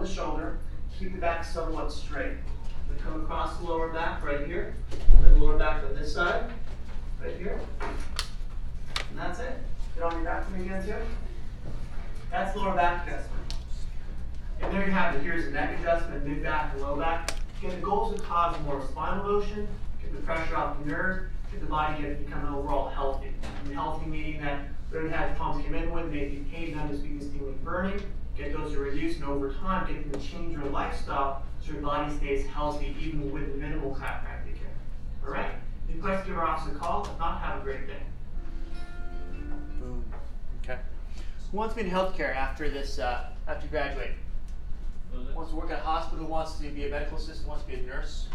on the shoulder. Keep the back somewhat straight. We come across the lower back right here. And the lower back on this side, right here. And that's it. Get on your back for me again too. That's lower back adjustment. And there you have it. Here's a neck adjustment, mid back and low back. Again, the goal is to cause more spinal motion, get the pressure off the nerves, get the body to become overall healthy. And healthy meaning that whatever you had problems came in with, maybe pain, numbness, weakness, tingling, burning, get those to reduce, and over time, get them to change your lifestyle so your body stays healthy even with minimal chiropractic care. All right? If you questions, give our office a call. If not, have a great day. Boom. Okay. Who wants to be in healthcare after this? After you graduate? Wants to work at a hospital? Wants to be a medical assistant? Wants to be a nurse?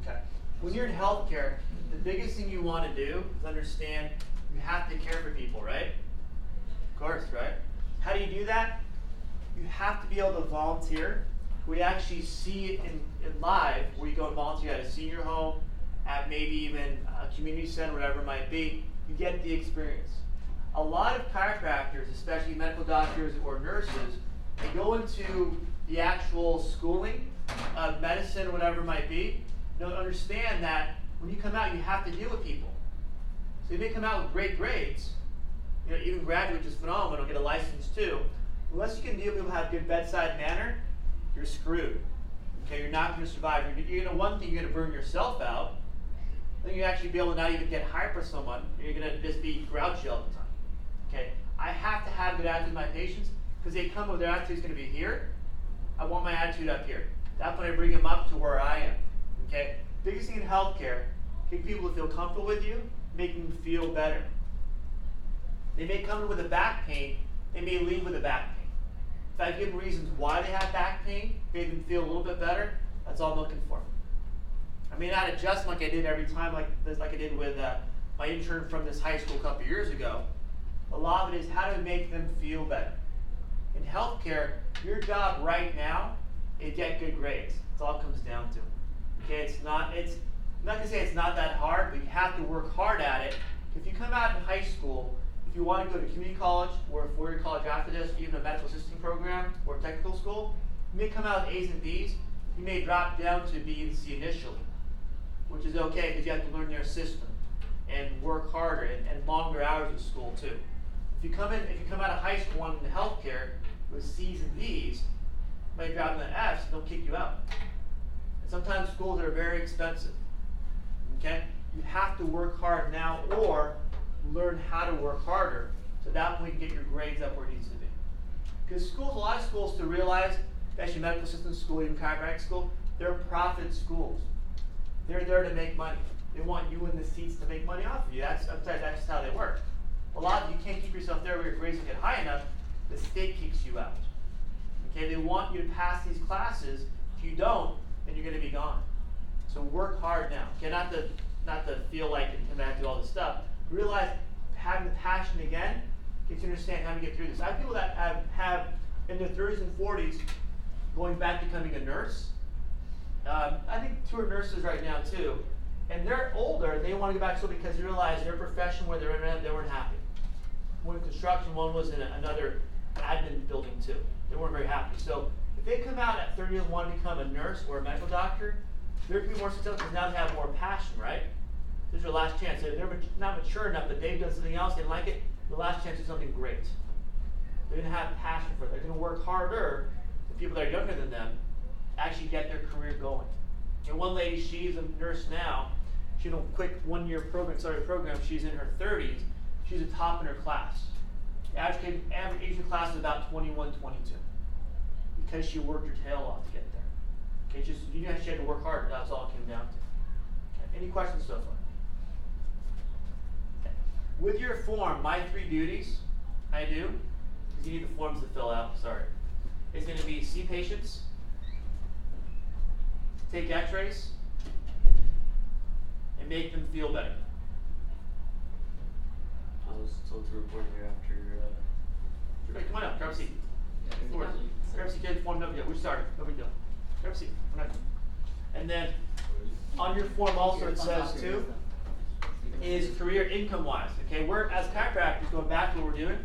Okay. When you're in healthcare, the biggest thing you want to do is understand you have to care for people, right? Of course, right? How do you do that? You have to be able to volunteer. We actually see it in live, where you go and volunteer at a senior home, at maybe even a community center, whatever it might be. You get the experience. A lot of chiropractors, especially medical doctors or nurses, they go into the actual schooling of medicine, whatever it might be. Don't understand that when you come out, you have to deal with people. So you may come out with great grades, even graduate is phenomenal, get a license too. Unless you can deal with people who have good bedside manner, you're screwed. Okay, you're not going to survive. You're going to, one thing, you're going to burn yourself out. Then you actually be able to not even get hired for someone. You're going to just be grouchy all the time. Okay, I have to have good attitude with my patients because they come with their attitude's going to be here. I want my attitude up here. That's when I bring them up to where I am. Okay, biggest thing in healthcare, get people to feel comfortable with you, make them feel better. They may come in with a back pain, they may leave with a back pain. If I give them reasons why they have back pain, make them feel a little bit better, that's all I'm looking for. I may not adjust like I did every time, like I did with my intern from this high school a couple years ago. A lot of it is how to make them feel better. In healthcare, your job right now is get good grades. That's all it comes down to. Okay, I'm not going to say it's not that hard, but you have to work hard at it. If you come out in high school, if you want to go to community college or a four-year college after this, even a medical assisting program or technical school, you may come out with A's and B's. You may drop down to B and C initially, which is okay because you have to learn their system and work harder and longer hours of school too. If you come out of high school wanting healthcare with C's and D's, you might drop in the F's and they'll kick you out. And sometimes schools are very expensive. Okay? You have to work hard now or learn how to work harder so that way you can get your grades up where it needs to be. Because schools, a lot of schools to realize, especially medical assistant school, even chiropractic school, they're profit schools. They're there to make money. They want you in the seats to make money off of you. That's just how they work. A lot of you can't keep yourself there where your grades don't get high enough, the state kicks you out. Okay, they want you to pass these classes. If you don't, then you're going to be gone. So work hard now. Okay, not to feel like you come back and do all this stuff. Realize having the passion again gets you to understand how to get through this. I have people that have in their 30s and 40s going back to becoming a nurse. I think 2 are nurses right now too. And they're older, they want to go back to school because they realize their profession where they're in, they weren't happy. One in construction, one was in another admin building too. They weren't very happy. So if they come out at 30 and want to become a nurse or a medical doctor, they're going to be more successful because now they have more passion, right? This is their last chance. They're not mature enough, but they've done something else, they like it, the last chance to do something great. They're going to have passion for it. They're going to work harder than people that are younger than them actually get their career going. And one lady, she's a nurse now. She did a quick 1-year program, started a program. She's in her 30s. She's a top in her class. The average age of the class is about 21, 22. Because she worked her tail off to get there. Okay, just she had to work hard. That's all it came down to. Okay. Any questions so far? Okay. With your form, my 3 duties, I do, because you need the forms to fill out. Sorry, it's going to be see patients, take X-rays, and make them feel better. I was told to report here after. Hey, come on up, grab a seat. Grab a seat, get the form, no big deal. We started, no big deal. Grab a seat. And then on your form also it says too, is career income wise. Okay, we're as chiropractors, going back to what we're doing,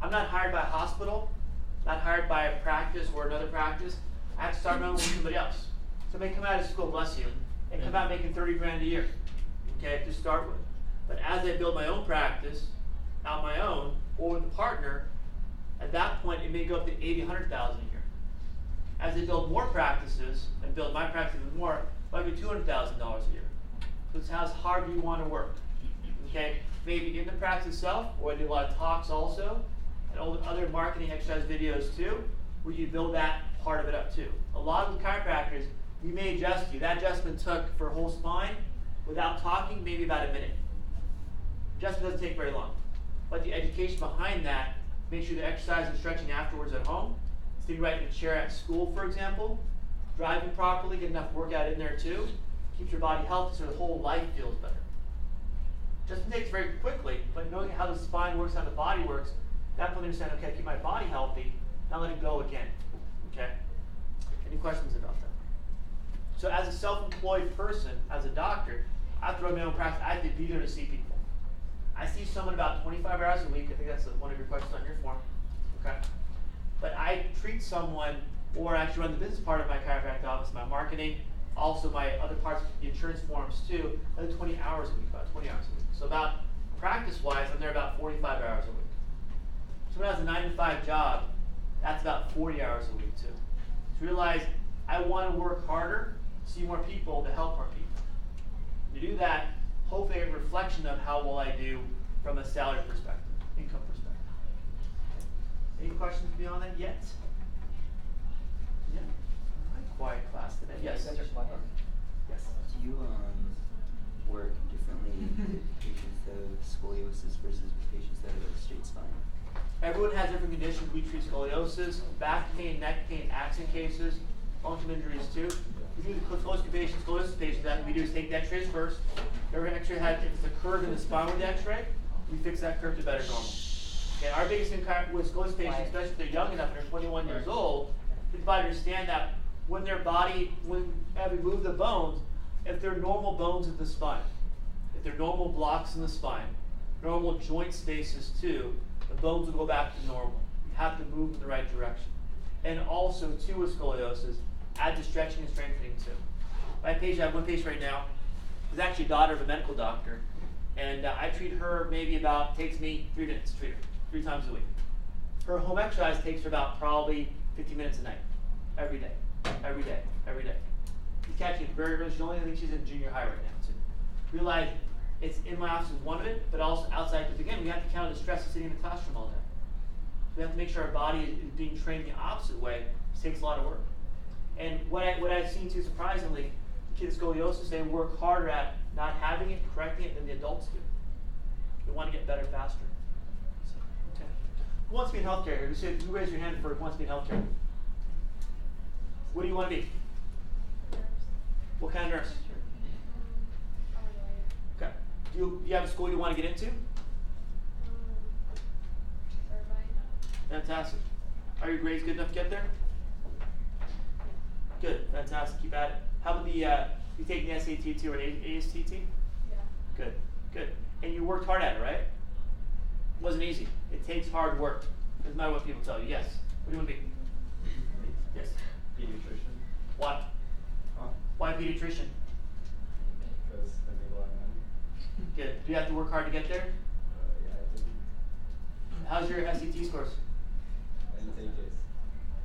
I'm not hired by a hospital not hired by a practice or another practice, I have to start my own with somebody else. Somebody come out of school, bless you, and come out making 30 grand a year, okay, to start with. But as I build my own practice, out my own, or with a partner, at that point it may go up to 80, 100,000 a year. As I build more practices and build my practice even more, it might be $200,000 a year. So it's how hard do you want to work, okay? Maybe in the practice itself, or I do a lot of talks also, and all the other marketing exercise videos too, where you build that part of it up too. A lot of the chiropractors, we may adjust you. That adjustment took for whole spine, without talking, maybe about a minute. Adjustment doesn't take very long. But the education behind that, make sure the exercise and stretching afterwards at home, sitting right in a chair at school, for example, driving properly, get enough workout in there too, keeps your body healthy so the whole life feels better. Just takes very quickly, but knowing how the spine works, how the body works, that point understand, okay, I keep my body healthy, now let it go again, okay? Any questions about that? So as a self-employed person, as a doctor, I have to run my own practice, I have to be there to see people. I see someone about 25 hours a week, I think that's one of your questions on your form, okay? But I treat someone, or actually run the business part of my chiropractic office, my marketing, also my other parts, the insurance forms too, another 20 hours a week, about 20 hours a week. So about, practice-wise, I'm there about 45 hours a week. Someone has a 9-to-5 job, that's about 40 hours a week too. To realize, I want to work harder, see more people, to help more people. To do that, hopefully a reflection of how well I do from a salary perspective, income perspective. Any questions beyond that yet? Yeah. All right, quiet class today. Yes. You guys are quiet. Yes. Do you work differently with patients that have scoliosis versus with patients that have a straight spine? Everyone has different conditions. We treat scoliosis, back pain, neck pain, accident cases, long-term injuries too. We do the scoliosis patients, that we do is take the x-rays first. Every x-ray has, if it's a curve in the spine with the x-ray, we fix that curve to better normal. Okay, our biggest thing with scoliosis patients, especially if they're young enough and they're 21 years old, is to understand that when their body, as we move the bones, if they're normal bones of the spine, if they're normal blocks in the spine, normal joint spaces too, the bones will go back to normal. You have to move in the right direction. And also too with scoliosis, add to stretching and strengthening too. I have one patient right now, who's actually a daughter of a medical doctor, and I treat her maybe about, takes me 3 minutes to treat her, 3 times a week. Her home exercise takes her about probably 50 minutes a night, every day, every day, every day. She's catching it very early. She only thinks she's in junior high right now too. Realize it's in my office is one of it, but also outside, because again, we have to counter the stress of sitting in the classroom all day. So we have to make sure our body is being trained the opposite way. It takes a lot of work. And what I've seen too, surprisingly, kids with scoliosis, they work harder at not having it, correcting it, than the adults do. They want to get better faster. So, okay. Who wants to be in healthcare here? You raise your hand for who wants to be in healthcare. What do you want to be? Nurse. What kind of nurse? Okay. Do you have a school you want to get into? Fantastic. Are your grades good enough to get there? Good, fantastic. Keep at it. How about you taking the SAT or ASTT? Yeah. Good, good. And you worked hard at it, right? It wasn't easy. It takes hard work. Doesn't matter what people tell you. Yes. What do you want to be? Yes. Pediatrician. Why? Huh? Why pediatrician? Because they make a lot of money. Good. Do you have to work hard to get there? Yeah, I think. How's your SAT scores? I didn't take it.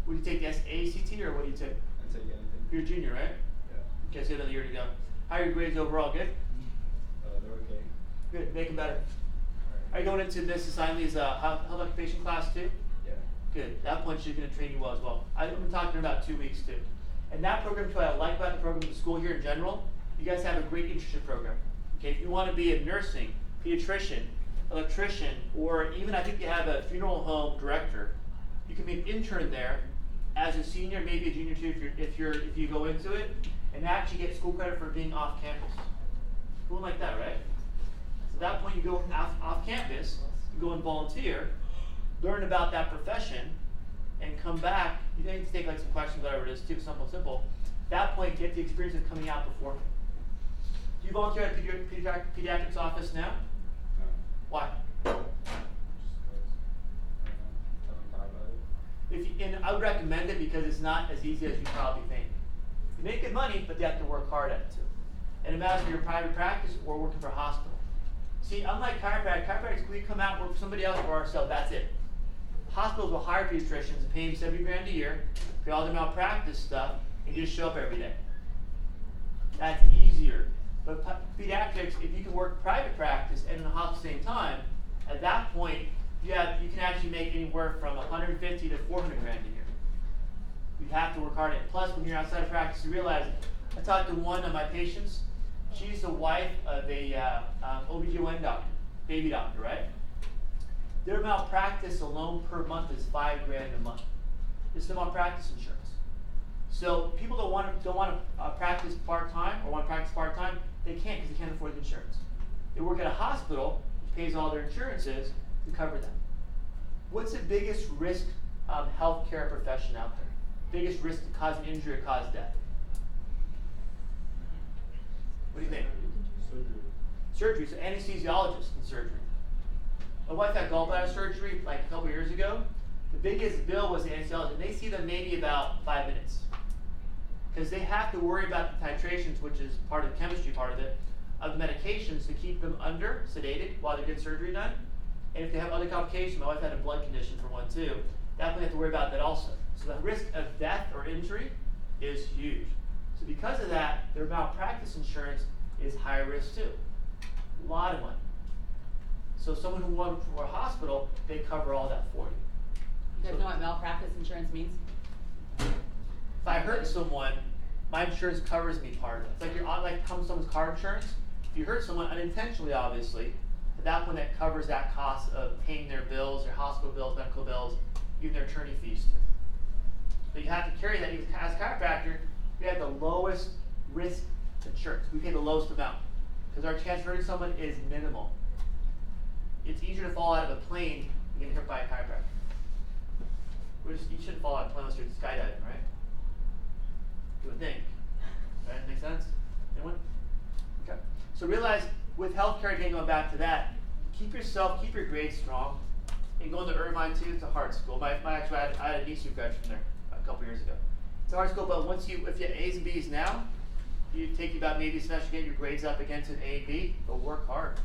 Would you take the ACT or what do you take? I didn't take anything. You're a junior, right? Yeah. Okay, so you have another year to go. How are your grades overall? Good? They're okay. Good. Make them better. Alright. Are you going into this assignment as a health occupation class too? Yeah. Good. At that point, she's going to train you well as well. I've been talking to her about 2 weeks too. And that program too, I like about the program at the school here in general. You guys have a great internship program. Okay, if you want to be a nursing, pediatrician, electrician, or even I think you have a funeral home director, you can be an intern there as a senior, maybe a junior too, if you go into it, and actually get school credit for being off campus. Cool like that, right? So at that point, you go off campus, you go and volunteer, learn about that profession, and come back. You need to take like some questions, whatever it is, too, simple. At that point, get the experience of coming out before. Do you volunteer at a pediatrics office now? No. Why? Just because. I don't know. Haven't thought about it. And I would recommend it because it's not as easy as you probably think. You make good money, but you have to work hard at it too. And it matters if you're in private practice or working for a hospital. See, unlike chiropractic, we come out, work for somebody else or ourselves, that's it. Hospitals will hire pediatricians and pay them 70 grand a year, pay all their malpractice stuff, and you just show up every day. That's easier. But pediatrics, if you can work private practice and in the hospital at the same time, at that point, you can actually make anywhere from 150 to 400 grand a year. You have to work hard at it. Plus, when you're outside of practice, you realize, I talked to one of my patients. She's the wife of a OBGYN doctor, baby doctor, right? Their malpractice alone per month is $5 grand a month. It's the malpractice insurance. So people don't want to practice part-time or want to practice part-time, they can't because they can't afford the insurance. They work at a hospital, which pays all their insurances to cover them. What's the biggest risk healthcare profession out there? Biggest risk to cause an injury or cause death? What do you think? Surgery. Surgery, so anesthesiologists in surgery. My wife had gallbladder surgery like a couple years ago. The biggest bill was the anesthesiologist, and they see them maybe about 5 minutes. Because they have to worry about the titrations, which is part of the chemistry part of it, of the medications to keep them under, sedated, while they're getting surgery done. And if they have other complications, my wife had a blood condition for one too, definitely have to worry about that also. So the risk of death or injury is huge. So because of that, their malpractice insurance is high risk too. A lot of money. So someone who works for a hospital, they cover all that for you. You guys know what malpractice insurance means? If I hurt someone, my insurance covers me part of it. It's like you're on someone's car insurance. If you hurt someone unintentionally, obviously, at that point that covers that cost of paying their bills, their hospital bills, medical bills, even their attorney fees too. So you have to carry that. As a chiropractor, we have the lowest risk insurance. We pay the lowest amount because our chance of hurting someone is minimal. It's easier to fall out of a plane than get hurt by a chiropractor. You shouldn't fall out of a plane unless you're skydiving, right? You would think. Right? Make sense? Anyone? Okay. So realize with healthcare, again, going back to that, keep your grades strong. And going to Irvine too, it's a hard school. Actually, I had a niece who graduated from there a couple years ago. It's a hard school, but if you have A's and B's now, it'd take you about maybe a semester to get your grades up again to an A and B, but work hard.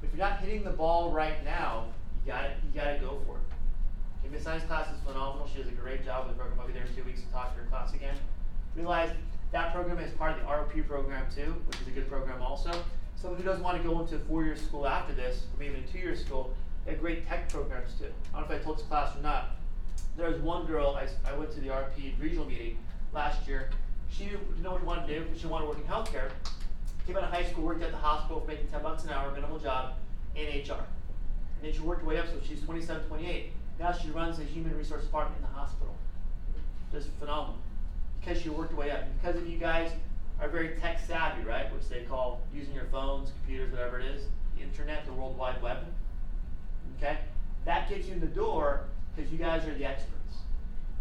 If you're not hitting the ball right now, you gotta go for it. Okay, Miss Science class is phenomenal. She does a great job with the program. I'll be there in 2 weeks to talk to her class again. Realize that program is part of the ROP program too, which is a good program also. Someone who doesn't want to go into a 4-year school after this, or maybe a 2-year school, they have great tech programs too. I don't know if I told this class or not. There was one girl, I went to the RP regional meeting last year. She didn't know what she wanted to do, but she wanted to work in healthcare. Came out of high school, worked at the hospital for making $10 an hour, minimal job, in HR. And then she worked her way up, so she's 27, 28. Now she runs a human resource department in the hospital. Just phenomenal. Because she worked her way up. And because of you guys are very tech savvy, right? Which they call using your phones, computers, whatever it is, the internet, the World Wide Web. Okay? That gets you in the door because you guys are the experts.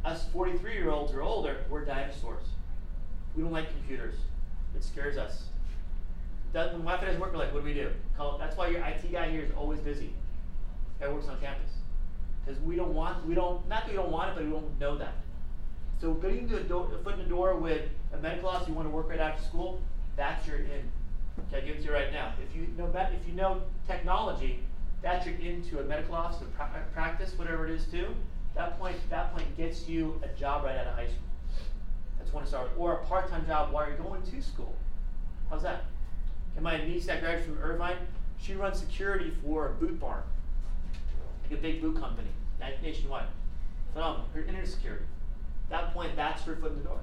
Us 43-year-olds or older, we're dinosaurs. We don't like computers. It scares us. When Wi-Fi doesn't work, we're like, what do we do? That's why your IT guy here is always busy. Guy works on campus. Because not that we don't want it, but we don't know that. So getting a foot in the door with a medical office you want to work right after school, that's your in. Okay, I give it to you right now. If you know technology, that's your into a medical office, a practice, whatever it is too. That point gets you a job right out of high school. That's one to start with. Or a part-time job while you're going to school. How's that? And my niece that graduated from Irvine, she runs security for a boot barn, like a big boot company, nationwide. Phenomenal. Her internet security. At that point, that's her foot in the door.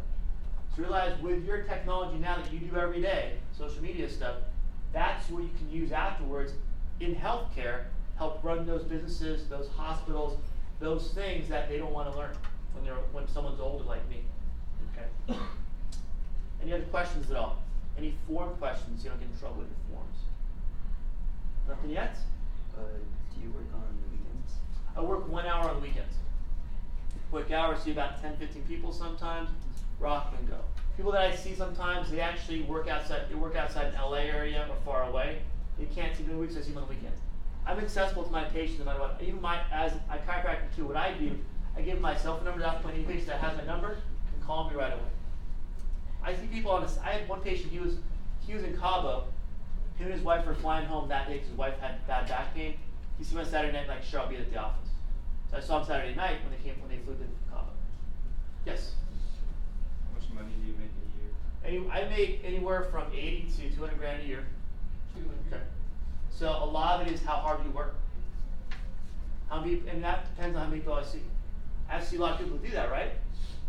So realize with your technology now that you do every day, social media stuff, that's what you can use afterwards in healthcare, help run those businesses, those hospitals, those things that they don't want to learn when someone's older like me. Okay. Any other questions at all? Any form questions? You don't get in trouble with your forms. Nothing yet? Do you work on the weekends? I work 1 hour on the weekends. Quick hours, see about 10, 15 people sometimes. Rock and go. People that I see sometimes, they actually work outside. They work outside an LA area or far away. They can't see me in the weeks. I see them on the weekends. I'm accessible to my patients no matter what. Even as a chiropractor too, what I do, I give my cell phone number to any patient that has my number and call me right away. I see people on this. I had one patient. He was in Cabo. Him and his wife were flying home that day because his wife had bad back pain. He see me on Saturday night, like, sure, I'll be at the office. So I saw him Saturday night when they flew to Cabo. Yes. How much money do you make a year? I make anywhere from 80 to 200 grand a year. Okay. So a lot of it is how hard you work. And that depends on how many people I see. I see a lot of people who do that, right?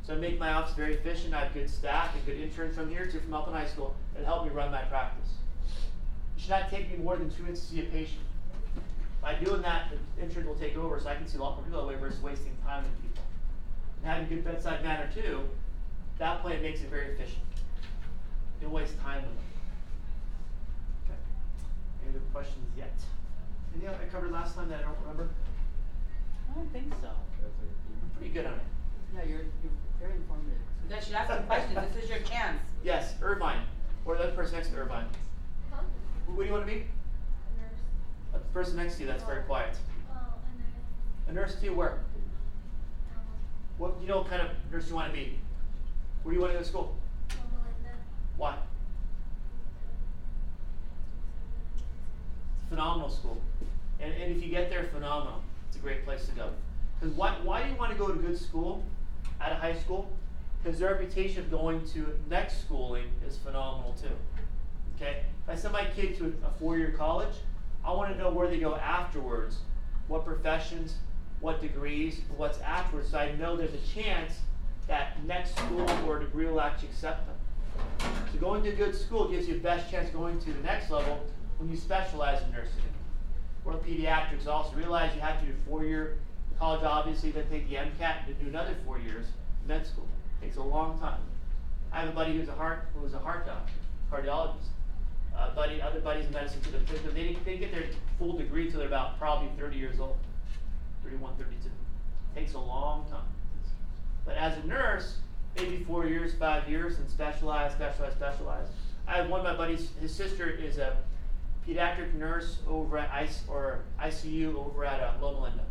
So I make my office very efficient. I have good staff and good interns from here too, from Elton High School, that help me run my practice. It should not take me more than 2 minutes to see a patient. By doing that, the interns will take over, so I can see a lot more people that way versus wasting time with people. And having good bedside manner too, that point makes it very efficient. You don't waste time with them. Okay. Any other questions yet? Anything else I covered last time that I don't remember? I don't think so. That's like, I'm pretty good on it. Yeah, you're very informative. You guys should ask some questions. This is your chance. Yes, Irvine. Or the other person next to Irvine. Huh? What do you want to be? A nurse. The person next to you that's very quiet. A nurse. A nurse too, where? Um, What kind of nurse you want to be? Where do you want to go to school? Melinda. Why? Phenomenal school. And if you get there, phenomenal. It's a great place to go. Because why do you want to go to good school at a high school? Because their reputation of going to next schooling is phenomenal too. Okay? If I send my kid to a 4-year college, I want to know where they go afterwards, what professions, what degrees, what's afterwards, so I know there's a chance that next school or degree will actually accept them. So going to a good school gives you the best chance of going to the next level when you specialize in nursing. Or pediatrics also. Realize you have to do 4-year college, obviously, then take the MCAT and do another 4 years med school. It takes a long time. I have a buddy who was a heart doctor, cardiologist. Other buddies in medicine too. They didn't get their full degree until they're about probably 30 years old, 31, 32. Takes a long time. But as a nurse, maybe 4 years, 5 years, and specialize. I have one of my buddies. His sister is a pediatric nurse over at ICU over at Loma Linda.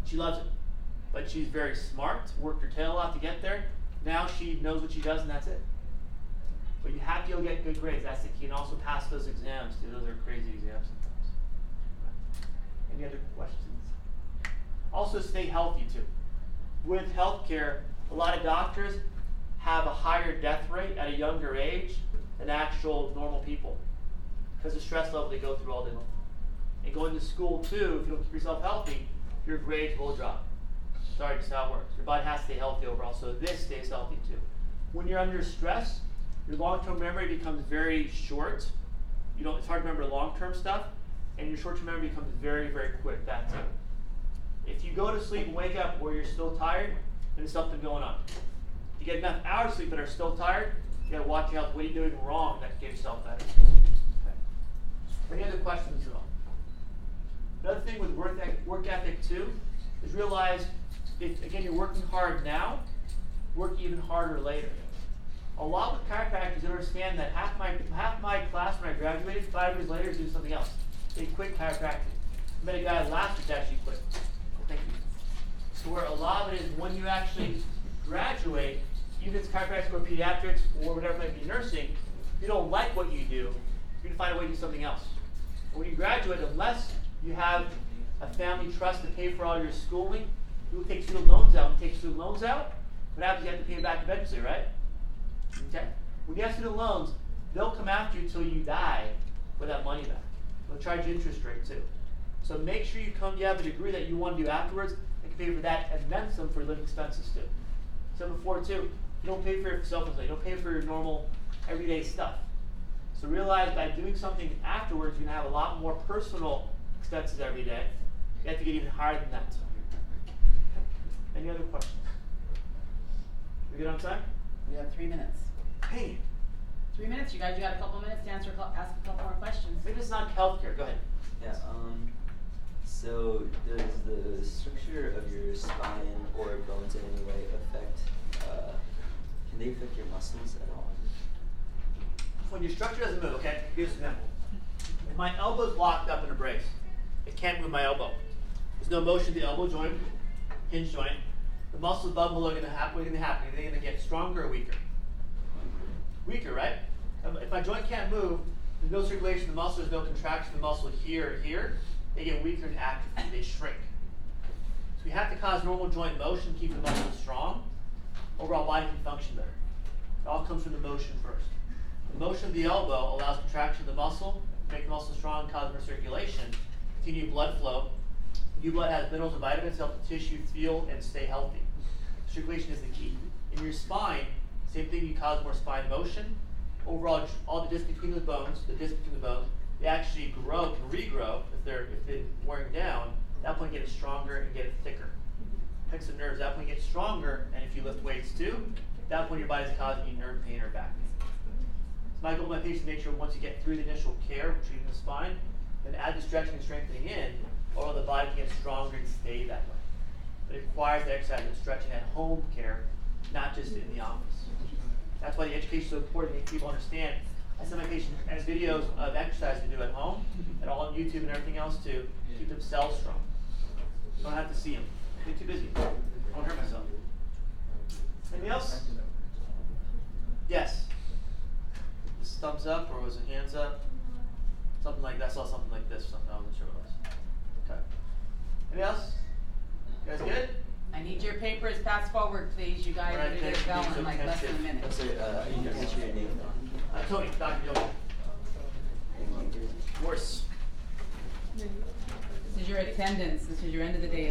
She loves it, but she's very smart. Worked her tail off to get there. Now she knows what she does, and that's it. But you have to get good grades. That's the key, and also pass those exams too. Those are crazy exams sometimes. Any other questions? Also, stay healthy too. With healthcare, a lot of doctors have a higher death rate at a younger age than actual normal people because the stress level they go through all day long. And going to school too, if you don't keep yourself healthy, your grades will drop. Sorry, just how it works. Your body has to stay healthy overall, so this stays healthy too. When you're under stress, your long-term memory becomes very short. It's hard to remember long-term stuff, and your short-term memory becomes very, very quick. That's it. If you go to sleep and wake up where you're still tired, then there's something going on. If you get enough hours of sleep but are still tired, you gotta watch your health. What are you doing wrong that get yourself better? Okay. Any other questions at all? Another thing with work ethic too is realize if again you're working hard now, work even harder later. A lot of chiropractors understand that half my class when I graduated 5 years later is doing something else. They quit chiropractic. I met a guy last week that actually quit. Thank you. So where a lot of it is when you actually graduate, even if it's chiropractic or pediatrics or whatever it might be nursing, if you don't like what you do, you're going to find a way to do something else. And when you graduate, unless you have a family trust to pay for all your schooling, you will take student loans out. When you take student loans out, what happens? You have to pay them back eventually, right? Okay. When you have student loans, they'll come after you until you die for that money back. They'll charge you interest rate too. So make sure you have a degree that you want to do afterwards and can pay for that and then some for living expenses too. So before too, you don't pay for yourself, you don't pay for your normal everyday stuff. So realize by doing something afterwards, you're going to have a lot more personal expenses every day. You have to get even higher than that. Any other questions? We good on time? We have 3 minutes. Hey, 3 minutes. You got a couple minutes to ask a couple more questions. maybe it's not healthcare. Go ahead. Yeah, so does the structure of your spine or bones in any way affect, can they affect your muscles at all? When your structure doesn't move, okay, here's an example. If my elbow's locked up in a brace, it can't move my elbow. There's no motion to the elbow joint, hinge joint. the muscles above and below are going to happen. What's going to happen? Are they going to get stronger or weaker? Weaker, right? If my joint can't move, there's no circulation of the muscle, there's no contraction of the muscle here or here, they get weaker and atrophy, they shrink. So we have to cause normal joint motion, keep the muscle strong. Overall body can function better. It all comes from the motion first. The motion of the elbow allows contraction of the muscle, make the muscle strong, cause more circulation, continue blood flow. New blood has minerals and vitamins to help the tissue feel and stay healthy. Circulation is the key. In your spine, same thing, you cause more spine motion. Overall, all the disc between the bones, they actually grow, can regrow if they're wearing down. At that point, get it stronger and get it thicker. Affects the nerves. At that point, get stronger, and if you lift weights too, at that point, your body's causing you nerve pain or back pain. So my goal with my patients is to make sure once you get through the initial care, treating the spine, then add the stretching and strengthening in, or the body can get stronger and stay that way. But it requires the exercise and stretching at home care, not just in the office. That's why the education is so important to make people understand. I send my patients as videos of exercise to do at home, and all on YouTube and everything else to keep themselves strong. You don't have to see them. They're too busy. I don't hurt myself. Anything else? Yes. This thumbs up or was it hands up? Something like that. I saw something like this. Something I wasn't sure what it was. Okay. Anything else? You guys good? I need your papers passed forward, please. You guys Right, are gonna get thank you. going in like less than a minute. I'm sorry, I didn't catch your name. Tony, Dr. Tony. Worse. This is your attendance. This is your end of the day